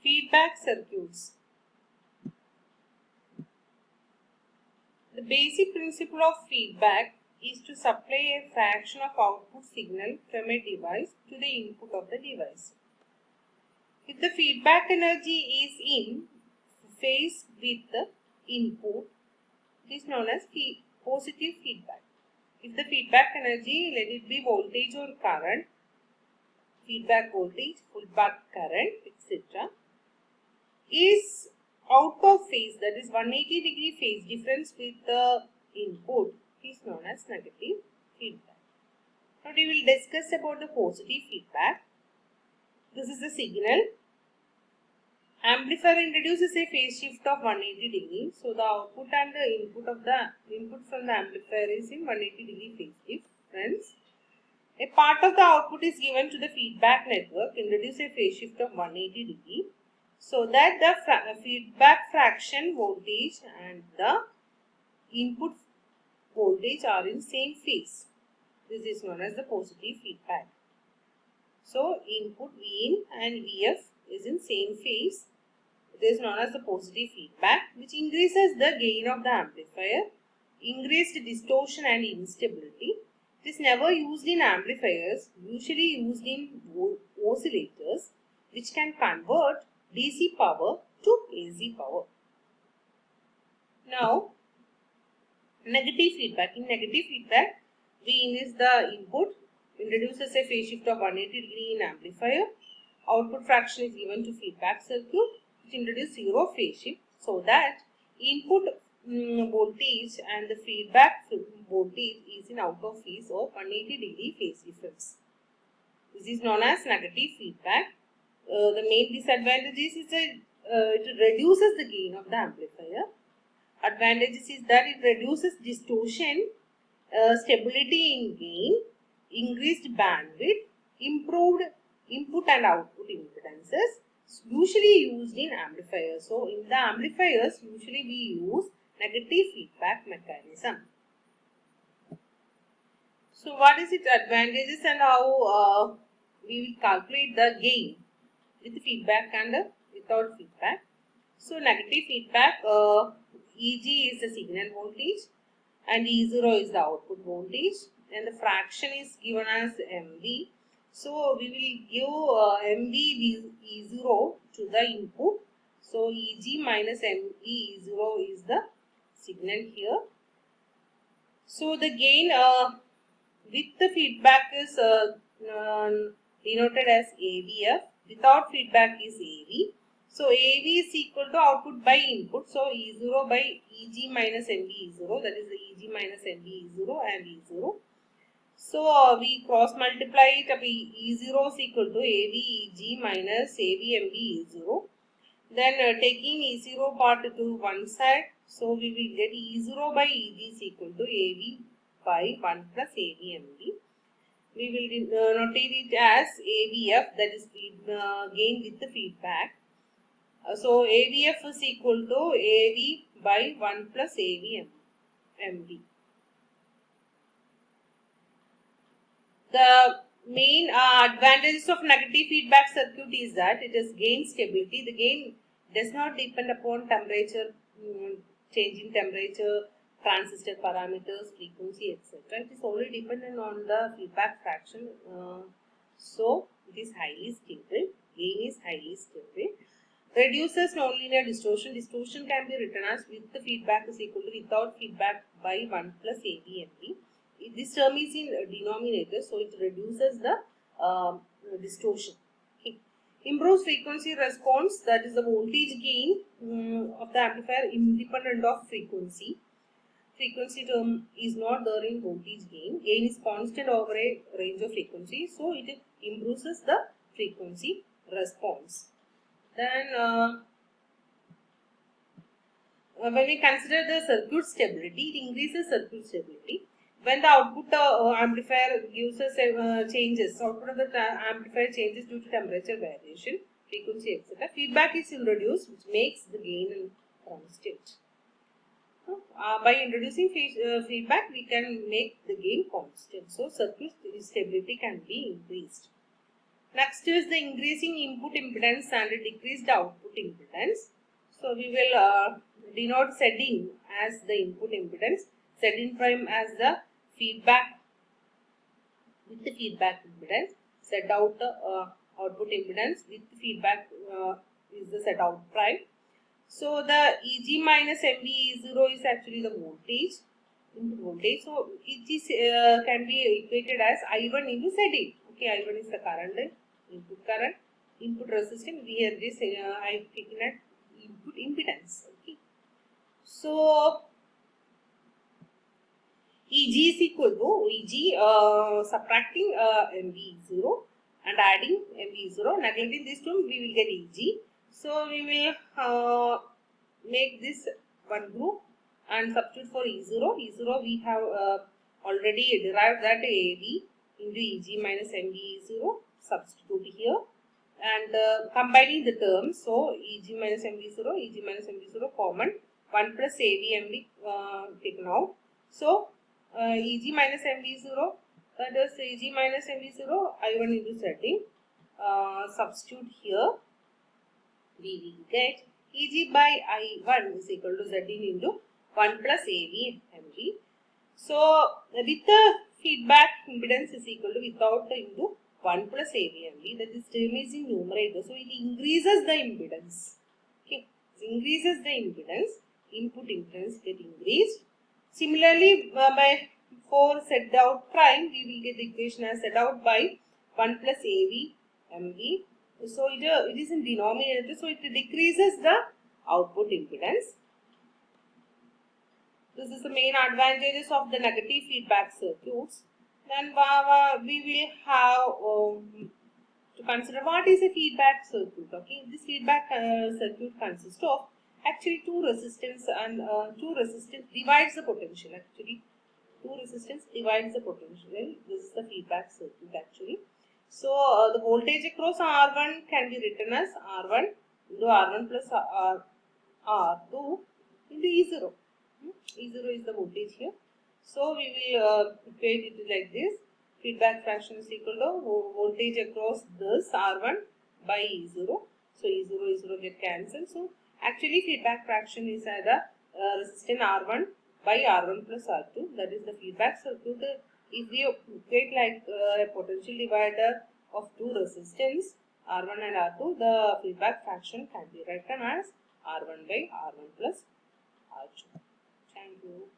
Feedback circuits. The basic principle of feedback is to supply a fraction of output signal from a device to the input of the device. If the feedback energy is in phase with the input, it is known as positive feedback. If the feedback energy, let it be voltage or current, feedback voltage, feedback current, etc., is out of phase, that is 180-degree phase difference with the input, is known as negative feedback. Now we will discuss about the positive feedback. This is the signal. Amplifier introduces a phase shift of 180 degrees. So the output and the input from the amplifier is in 180 degree phase difference. A part of the output is given to the feedback network, introduce a phase shift of 180 degree, so that the feedback fraction voltage and the input voltage are in same phase. This is known as the positive feedback. So input Vin and Vf is in same phase. It is known as the positive feedback, which increases the gain of the amplifier, increased distortion and instability. It is never used in amplifiers, usually used in oscillators, which can convert DC power to AC power. Now, negative feedback. In negative feedback, Vin is the input, introduces a phase shift of 180 degree in amplifier. Output fraction is given to feedback circuit, which introduces zero phase shift, so that input voltage and the feedback voltage is in out of phase or 180 degree phase difference. This is known as negative feedback. The main disadvantages is that it reduces the gain of the amplifier. Advantages is that it reduces distortion, stability in gain, increased bandwidth, improved input and output impedances, usually used in amplifiers. So in the amplifiers, usually we use negative feedback mechanism. So what is its advantages and how we will calculate the gain with feedback and without feedback. So negative feedback, Eg is the signal voltage and E0 is the output voltage, and the fraction is given as MV. So we will give MV E0 to the input. So Eg minus MV E0 is the signal here. So the gain with the feedback is denoted as AVF. Without feedback is AV. So AV is equal to output by input. So E0 by Eg minus NV E0, that is the Eg minus NV E0 and E0. So we cross multiply it up. E0 is equal to AV Eg minus AV MV E0. Then taking E0 part to one side, so we will get E0 by Eg is equal to AV by 1 plus AV MV. We will notate it as AVF, that is gain with the feedback. So AVF is equal to AV by 1 plus AV MV. The main advantages of negative feedback circuit is that it is gain stability. The gain does not depend upon temperature, change in temperature, transistor parameters, frequency, etc. It is only dependent on the feedback fraction. So it is highly stable. Gain is highly stable. Reduces nonlinear distortion. Distortion can be written as with the feedback is equal to without feedback by 1 plus AVMV. This term is in denominator, so it reduces the distortion. Okay. Improves frequency response, that is the voltage gain of the amplifier independent of frequency. Frequency term is not there in voltage gain. Gain is constant over a range of frequency, so it improves the frequency response. Then when we consider the circuit stability, it increases circuit stability. When the output amplifier gives us changes, output of the amplifier changes due to temperature variation, frequency, etc. Feedback is introduced, which makes the gain constant. By introducing feedback, we can make the gain constant. So circuit stability can be increased. Next is the increasing input impedance and decreased output impedance. So we will denote Z-in as the input impedance, Z-in prime as the feedback with the feedback impedance, Z-out output impedance with feedback is the Z-out prime. So the Eg minus MV0 is actually the voltage, input voltage. So it is can be equated as I1 into Zin. Okay, I1 is the current, input resistance. Here this I have taken at input impedance. Okay, so Eg is equal to Eg subtracting MV0 and adding MV0. Neglecting this term, we will get Eg. So we will make this one group and substitute for E0. E0 we have already derived that AV into Eg minus MV0. Substitute here and combining the terms. So Eg minus MV0, Eg minus MV0 common. 1 plus AV MV taken out. So Eg minus MV0, that is Eg minus MV0 I1 into Zin. Substitute here, we will get Eg by I1 is equal to Zin into 1 plus AV MV. So with the feedback impedance is equal to without the into 1 plus AV MV, that is term is in numerator. So it increases the impedance. Okay, it increases the impedance, input impedance get increased. Similarly, by for Z out prime, we will get the equation as Z out by 1 plus AV MV. So it is in denominator, so it decreases the output impedance. This is the main advantages of the negative feedback circuits. Then we will have to consider what is a feedback circuit. Okay, this feedback circuit consists of actually two resistance and two resistance divides the potential. Actually, two resistance divides the potential. This is the feedback circuit actually. So the voltage across R1 can be written as R1 into R1 plus R2 into E0. E0 is the voltage here. So we will equate it like this. Feedback fraction is equal to voltage across this R1 by E0. So E0 get cancelled. So actually feedback fraction is either resistance R1 by R1 plus R2. That is the feedback circuit. If we equate like a potential divider of two resistance R1 and R2, the feedback fraction can be written as R1 by R1 plus R2. Thank you.